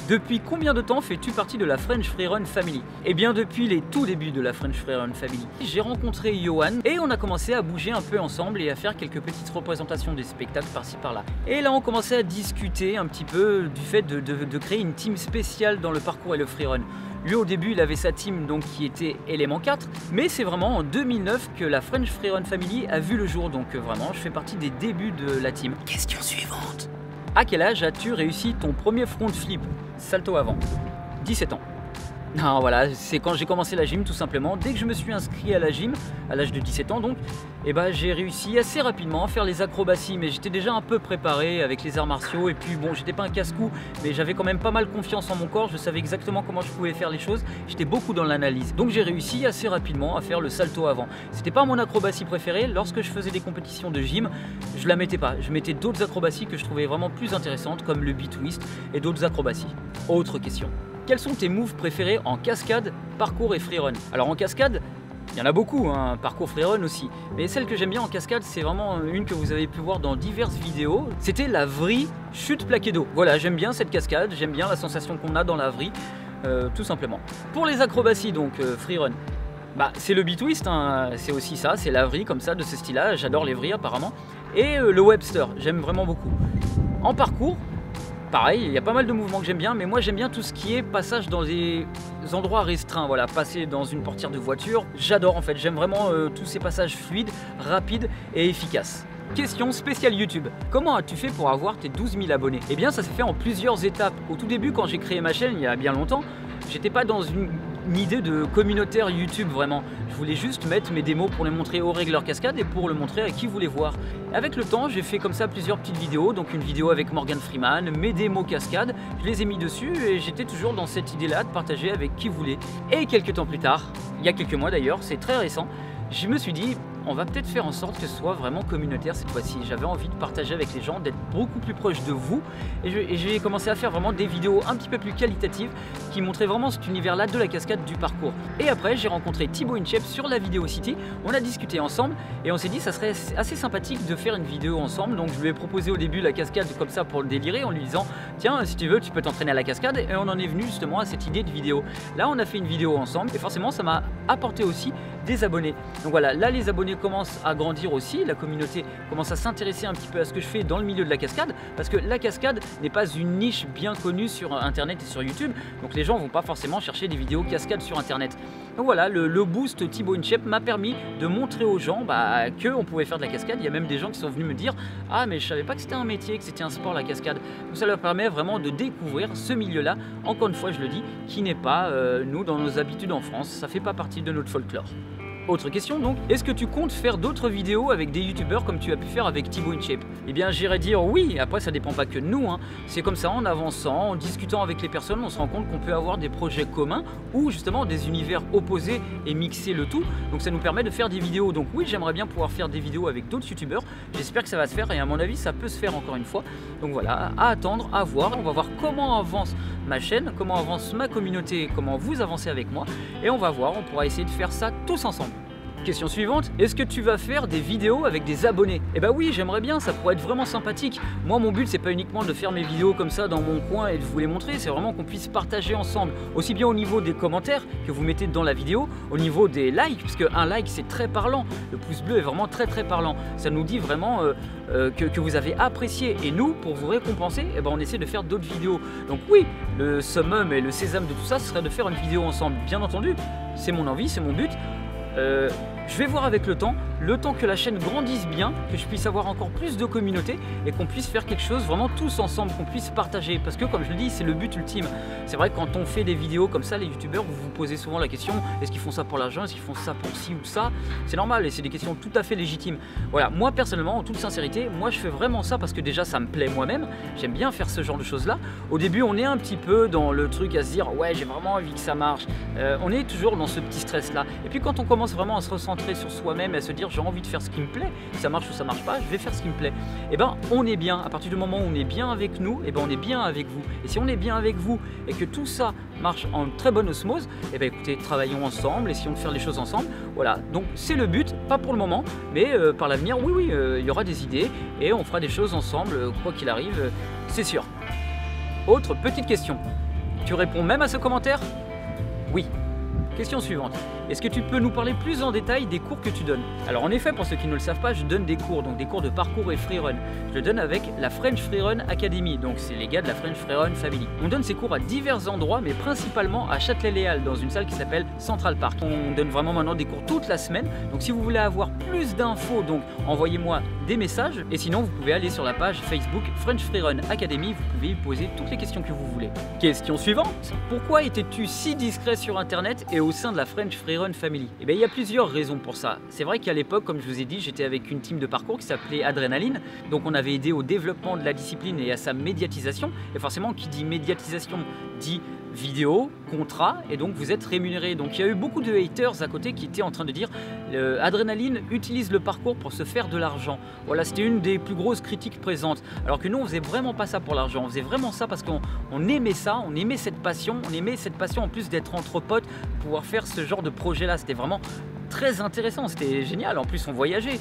Depuis combien de temps fais-tu partie de la French Freerun Family? Eh bien depuis les tout débuts de la French Freerun Family. J'ai rencontré Johan et on a commencé à bouger un peu ensemble et à faire quelques petites représentations des spectacles par-ci par-là. Et là on commençait à discuter un petit peu du fait de créer une team spéciale dans le parcours et le freerun. Lui au début il avait sa team donc qui était Element 4, mais c'est vraiment en 2009 que la French Freerun Family a vu le jour, donc vraiment je fais partie des débuts de la team. Question suivante. À quel âge as-tu réussi ton premier front flip, salto avant? 17 ans. Non, voilà, c'est quand j'ai commencé la gym tout simplement. Dès que je me suis inscrit à la gym, à l'âge de 17 ans donc, j'ai réussi assez rapidement à faire les acrobaties, mais j'étais déjà un peu préparé avec les arts martiaux et puis bon, j'étais pas un casse-cou, mais j'avais quand même pas mal confiance en mon corps, je savais exactement comment je pouvais faire les choses, j'étais beaucoup dans l'analyse. Donc j'ai réussi assez rapidement à faire le salto avant. C'était pas mon acrobatie préférée, lorsque je faisais des compétitions de gym, je la mettais pas, je mettais d'autres acrobaties que je trouvais vraiment plus intéressantes comme le B-twist et d'autres acrobaties. Autre question. Quels sont tes moves préférés en cascade, parcours et freerun? Alors en cascade, il y en a beaucoup, hein, parcours freerun aussi. Mais celle que j'aime bien en cascade, c'est vraiment une que vous avez pu voir dans diverses vidéos. C'était la vrille chute plaqué d'eau. Voilà, j'aime bien cette cascade, j'aime bien la sensation qu'on a dans la vrille, tout simplement. Pour les acrobaties, donc freerun, c'est le B-twist, hein, c'est aussi ça, c'est la vrille comme ça, de ce style-là. J'adore les vrilles apparemment. Et le Webster, j'aime vraiment beaucoup. En parcours, pareil, il y a pas mal de mouvements que j'aime bien, mais moi j'aime bien tout ce qui est passage dans des endroits restreints, voilà, passer dans une portière de voiture, j'adore en fait, j'aime vraiment tous ces passages fluides, rapides et efficaces. Question spéciale YouTube. Comment as-tu fait pour avoir tes 12 000 abonnés? Eh bien ça s'est fait en plusieurs étapes. Au tout début quand j'ai créé ma chaîne, il y a bien longtemps, j'étais pas dans une idée de communautaire YouTube vraiment. Je voulais juste mettre mes démos pour les montrer aux régleurs cascade et pour le montrer à qui voulait voir. Avec le temps, j'ai fait comme ça plusieurs petites vidéos, donc une vidéo avec Morgan Freeman, mes démos cascade, je les ai mis dessus et j'étais toujours dans cette idée-là de partager avec qui voulait. Et quelques temps plus tard, il y a quelques mois d'ailleurs, c'est très récent, je me suis dit, on va peut-être faire en sorte que ce soit vraiment communautaire cette fois-ci. J'avais envie de partager avec les gens, d'être beaucoup plus proche de vous. Et j'ai commencé à faire vraiment des vidéos un petit peu plus qualitatives qui montraient vraiment cet univers-là de la cascade, du parcours. Et après, j'ai rencontré Thibaut Inchep sur la Vidéo City. On a discuté ensemble et on s'est dit ça serait assez sympathique de faire une vidéo ensemble. Donc je lui ai proposé au début la cascade comme ça pour le délirer en lui disant tiens, si tu veux, tu peux t'entraîner à la cascade. Et on en est venu justement à cette idée de vidéo. Là, on a fait une vidéo ensemble et forcément, ça m'a apporté aussi des abonnés. Donc voilà, là les abonnés commencent à grandir aussi, la communauté commence à s'intéresser un petit peu à ce que je fais dans le milieu de la cascade, parce que la cascade n'est pas une niche bien connue sur internet et sur YouTube, donc les gens vont pas forcément chercher des vidéos cascade sur internet. Donc voilà, le boost Thibaut Inchep m'a permis de montrer aux gens qu'on pouvait faire de la cascade. Il y a même des gens qui sont venus me dire ah mais je savais pas que c'était un métier, que c'était un sport la cascade. Donc ça leur permet vraiment de découvrir ce milieu là, encore une fois je le dis, qui n'est pas nous dans nos habitudes en France, ça fait pas partie de notre folklore. Autre question donc, est-ce que tu comptes faire d'autres vidéos avec des youtubeurs comme tu as pu faire avec Thibaut Inchep? Eh bien j'irais dire oui, après ça dépend pas que de nous, hein. C'est comme ça, en avançant, en discutant avec les personnes, on se rend compte qu'on peut avoir des projets communs ou justement des univers opposés et mixer le tout, donc ça nous permet de faire des vidéos. Donc oui, j'aimerais bien pouvoir faire des vidéos avec d'autres youtubeurs, j'espère que ça va se faire et à mon avis ça peut se faire encore une fois. Donc voilà, à attendre, à voir, on va voir comment avance ma chaîne, comment avance ma communauté, comment vous avancez avec moi et on va voir, on pourra essayer de faire ça tous ensemble. Question suivante, est-ce que tu vas faire des vidéos avec des abonnés? Eh bah oui, j'aimerais bien, ça pourrait être vraiment sympathique. Moi mon but c'est pas uniquement de faire mes vidéos comme ça dans mon coin et de vous les montrer, c'est vraiment qu'on puisse partager ensemble, aussi bien au niveau des commentaires que vous mettez dans la vidéo, au niveau des likes, puisque un like c'est très parlant, le pouce bleu est vraiment très parlant, ça nous dit vraiment que vous avez apprécié et nous pour vous récompenser, eh ben, on essaie de faire d'autres vidéos. Donc oui, le summum et le sésame de tout ça, ce serait de faire une vidéo ensemble, bien entendu, c'est mon envie, c'est mon but. Je vais voir avec le temps que la chaîne grandisse bien, que je puisse avoir encore plus de communauté et qu'on puisse faire quelque chose vraiment tous ensemble, qu'on puisse partager. Parce que comme je le dis, c'est le but ultime. C'est vrai que quand on fait des vidéos comme ça, les youtubeurs, vous vous posez souvent la question, est-ce qu'ils font ça pour l'argent, est-ce qu'ils font ça pour ci ou ça? C'est normal et c'est des questions tout à fait légitimes. Voilà, moi personnellement, en toute sincérité, moi je fais vraiment ça parce que déjà ça me plaît moi-même, j'aime bien faire ce genre de choses là. Au début on est un petit peu dans le truc à se dire ouais j'ai vraiment envie que ça marche, on est toujours dans ce petit stress là. Et puis quand on commence vraiment à se recentrer sur soi-même et à se dire j'ai envie de faire ce qui me plaît, si ça marche ou ça marche pas, je vais faire ce qui me plaît. Et ben on est bien, à partir du moment où on est bien avec nous, et ben on est bien avec vous. Et si on est bien avec vous et que tout ça marche en très bonne osmose, et ben écoutez, travaillons ensemble, essayons de faire les choses ensemble. Voilà, donc c'est le but, pas pour le moment, mais par l'avenir, oui, il y aura des idées et on fera des choses ensemble, quoi qu'il arrive, c'est sûr. Autre petite question. Tu réponds même à ce commentaire? Oui. Question suivante. Est-ce que tu peux nous parler plus en détail des cours que tu donnes? Alors en effet, pour ceux qui ne le savent pas, je donne des cours, donc des cours de parcours et freerun. Je le donne avec la French Freerun Academy, donc c'est les gars de la French Freerun Family. On donne ces cours à divers endroits, mais principalement à Châtelet-Les-Halles, dans une salle qui s'appelle Central Park. On donne vraiment maintenant des cours toute la semaine, donc si vous voulez avoir plus d'infos, donc envoyez-moi des messages, et sinon vous pouvez aller sur la page Facebook French Freerun Academy, vous pouvez y poser toutes les questions que vous voulez. Question suivante. Pourquoi étais-tu si discret sur internet et au sein de la French Freerun Family? Eh bien, il y a plusieurs raisons pour ça. C'est vrai qu'à l'époque, comme je vous ai dit, j'étais avec une team de parcours qui s'appelait Adrénaline. Donc on avait aidé au développement de la discipline et à sa médiatisation. Et forcément, qui dit médiatisation dit vidéo, contrat, et donc vous êtes rémunéré. Donc il y a eu beaucoup de haters à côté qui étaient en train de dire Adrénaline utilise le parcours pour se faire de l'argent. Voilà, c'était une des plus grosses critiques présentes. Alors que nous, on faisait vraiment pas ça pour l'argent. On faisait vraiment ça parce qu'on aimait ça, on aimait cette passion. On aimait cette passion en plus d'être entre potes, pouvoir faire ce genre de projet-là. C'était vraiment très intéressant, c'était génial. En plus, on voyageait.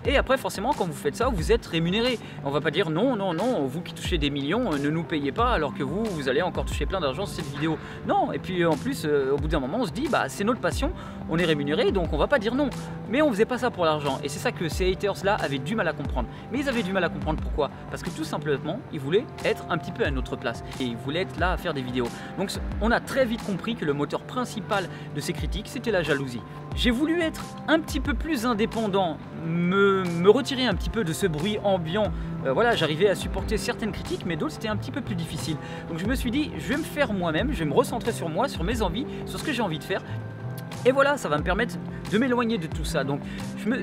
Et après, forcément, quand vous faites ça, vous êtes rémunéré. On va pas dire non, non, non, vous qui touchez des millions, ne nous payez pas alors que vous allez encore toucher plein d'argent sur cette vidéo. Non, et puis en plus, au bout d'un moment, on se dit, bah c'est notre passion, on est rémunéré, donc on va pas dire non. Mais on faisait pas ça pour l'argent. Et c'est ça que ces haters-là avaient du mal à comprendre. Mais ils avaient du mal à comprendre pourquoi? Parce que tout simplement, ils voulaient être un petit peu à notre place. Et ils voulaient être là à faire des vidéos. Donc on a très vite compris que le moteur principal de ces critiques, c'était la jalousie. J'ai voulu être un petit peu plus indépendant, me retirer un petit peu de ce bruit ambiant. Voilà, j'arrivais à supporter certaines critiques, mais d'autres c'était un petit peu plus difficile. Donc je me suis dit, je vais me faire moi-même, je vais me recentrer sur moi, sur mes envies, sur ce que j'ai envie de faire. Et voilà, ça va me permettre de m'éloigner de tout ça. Donc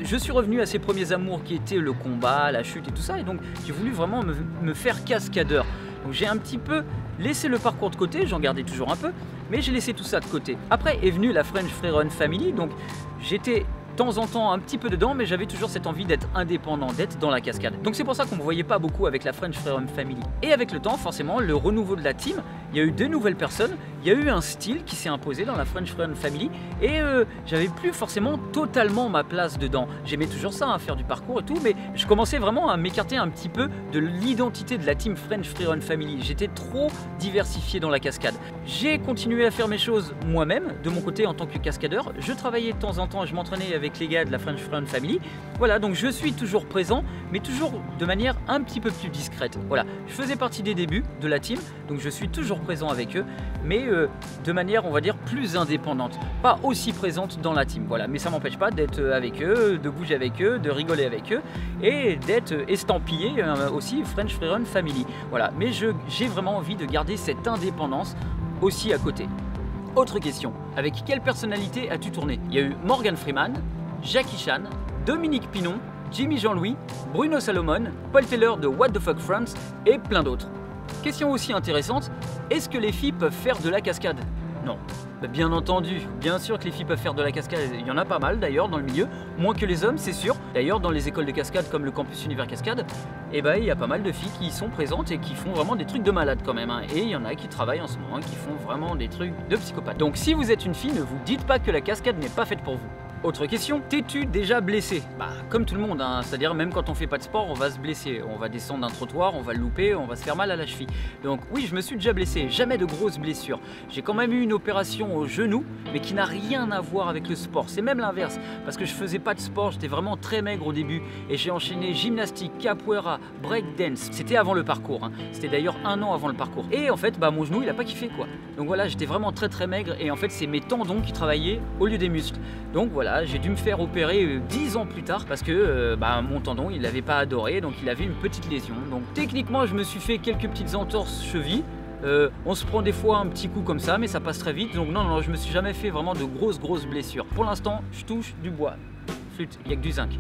je suis revenu à ces premiers amours qui étaient le combat, la chute et tout ça. Et donc j'ai voulu vraiment me faire cascadeur. Donc j'ai un petit peu laissé le parcours de côté, j'en gardais toujours un peu, mais j'ai laissé tout ça de côté. Après est venue la French Freerun Family, donc j'étais de temps en temps un petit peu dedans, mais j'avais toujours cette envie d'être indépendant, d'être dans la cascade. Donc c'est pour ça qu'on ne me voyait pas beaucoup avec la French Freerun Family. Et avec le temps, forcément, le renouveau de la team, il y a eu de nouvelles personnes, il y a eu un style qui s'est imposé dans la French Freerun Family, et j'avais plus forcément totalement ma place dedans. J'aimais toujours ça, hein, faire du parcours et tout, mais je commençais vraiment à m'écarter un petit peu de l'identité de la team French Freerun Family. J'étais trop diversifié dans la cascade. J'ai continué à faire mes choses moi-même, de mon côté en tant que cascadeur. Je travaillais de temps en temps, je m'entraînais avec les gars de la French Freerun Family. Voilà, donc je suis toujours présent, mais toujours de manière un petit peu plus discrète. Voilà, je faisais partie des débuts de la team, donc je suis toujours présent avec eux, mais de manière, on va dire, plus indépendante. Pas aussi présente dans la team, voilà. Mais ça m'empêche pas d'être avec eux, de bouger avec eux, de rigoler avec eux, et d'être estampillé aussi French Freerun Family. Voilà, mais j'ai vraiment envie de garder cette indépendance aussi à côté. Autre question, avec quelle personnalité as-tu tourné? Il y a eu Morgan Freeman, Jackie Chan, Dominique Pinon, Jimmy Jean-Louis, Bruno Salomon, Paul Taylor de What the Fuck France et plein d'autres. Question aussi intéressante, est-ce que les filles peuvent faire de la cascade? Non. Bien entendu, bien sûr que les filles peuvent faire de la cascade, il y en a pas mal d'ailleurs dans le milieu, moins que les hommes c'est sûr. D'ailleurs dans les écoles de cascade comme le campus Univers Cascade, il y a pas mal de filles qui sont présentes et qui font vraiment des trucs de malade quand même, hein. Et il y en a qui travaillent en ce moment, qui font vraiment des trucs de psychopathe. Donc si vous êtes une fille, ne vous dites pas que la cascade n'est pas faite pour vous. Autre question, t'es-tu déjà blessé? Bah comme tout le monde, hein, c'est-à-dire même quand on fait pas de sport, on va se blesser. On va descendre d'un trottoir, on va le louper, on va se faire mal à la cheville. Donc oui, je me suis déjà blessé, jamais de grosses blessures. J'ai quand même eu une opération au genou, mais qui n'a rien à voir avec le sport. C'est même l'inverse, parce que je faisais pas de sport, j'étais vraiment très maigre au début. Et j'ai enchaîné gymnastique, capoeira, breakdance. C'était avant le parcours, hein. C'était d'ailleurs 1 an avant le parcours. Et en fait, mon genou, il a pas kiffé quoi. Donc voilà, j'étais vraiment très maigre et en fait, c'est mes tendons qui travaillaient au lieu des muscles. Donc voilà, j'ai dû me faire opérer 10 ans plus tard parce que mon tendon il n'avait pas adoré, donc il avait une petite lésion. Donc techniquement je me suis fait quelques petites entorses cheville. On se prend des fois un petit coup comme ça, mais ça passe très vite. Donc non, je me suis jamais fait vraiment de grosses blessures. Pour l'instant, je touche du bois. Flûte, il n'y a que du zinc.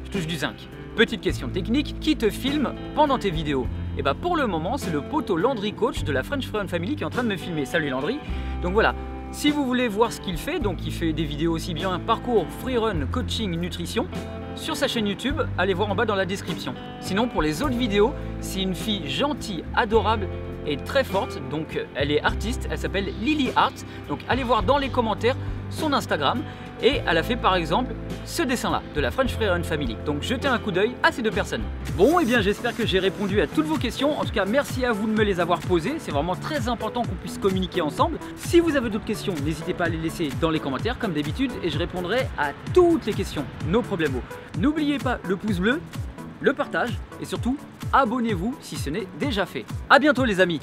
Je touche du zinc. Petite question technique, qui te filme pendant tes vidéos? Et pour le moment, c'est le poteau Landry Coach de la French Freerun Family qui est en train de me filmer. Salut Landry. Donc voilà. Si vous voulez voir ce qu'il fait, donc il fait des vidéos aussi bien parcours, freerun, coaching, nutrition, sur sa chaîne YouTube, allez voir en bas dans la description. Sinon pour les autres vidéos, c'est une fille gentille, adorable et très forte, donc elle est artiste, elle s'appelle Lily Art, donc allez voir dans les commentaires son Instagram et elle a fait par exemple ce dessin-là de la French Free Run Family. Donc jetez un coup d'œil à ces deux personnes. Bon, et bien j'espère que j'ai répondu à toutes vos questions. En tout cas, merci à vous de me les avoir posées. C'est vraiment très important qu'on puisse communiquer ensemble. Si vous avez d'autres questions, n'hésitez pas à les laisser dans les commentaires comme d'habitude et je répondrai à toutes les questions, no problemo. N'oubliez pas le pouce bleu, le partage et surtout abonnez-vous si ce n'est déjà fait. A bientôt les amis.